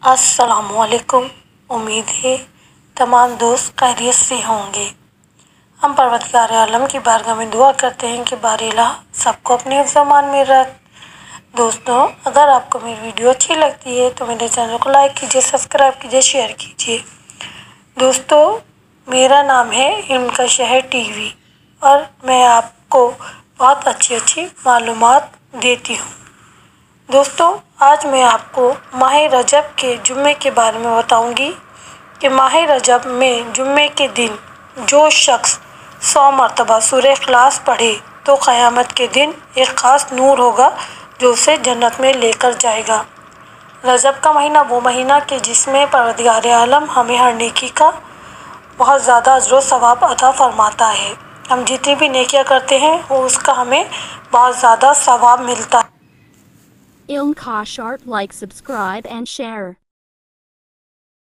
السلام علیکم۔ امید ہے تمام دوست خیریت سے ہوں گے۔ ہم پروردگار عالم کی بارگاہ میں دعا کرتے ہیں کہ بار الہ سب کو اپنے حفظ و امان میں رکھ۔ دوستوں، اگر آپ کو میری ویڈیو اچھی لگتی ہے تو میرے چینل کو لائک کیجیے، سبسکرائب کیجیے، شیئر کیجیے۔ دوستوں، میرا نام ہے علم کا شہر ٹی وی اور میں آپ کو بہت اچھی معلومات دیتی ہوں۔ دوستوں، آج میں آپ کو ماہ رجب کے جمعے کے بارے میں بتاؤں گی کہ ماہ رجب میں جمعے کے دن جو شخص 100 مرتبہ سورہ اخلاص پڑھے تو قیامت کے دن ایک خاص نور ہوگا جو اسے جنت میں لے کر جائے گا۔ رجب کا مہینہ وہ مہینہ کہ جس میں پروردگار عالم ہمیں ہر نیکی کا بہت زیادہ اجر و ثواب عطا فرماتا ہے۔ ہم جتنی بھی نیکیاں کرتے ہیں وہ اس کا ہمیں بہت زیادہ ثواب ملتا ہے۔ Ilm Ka Sharp, like, subscribe and share.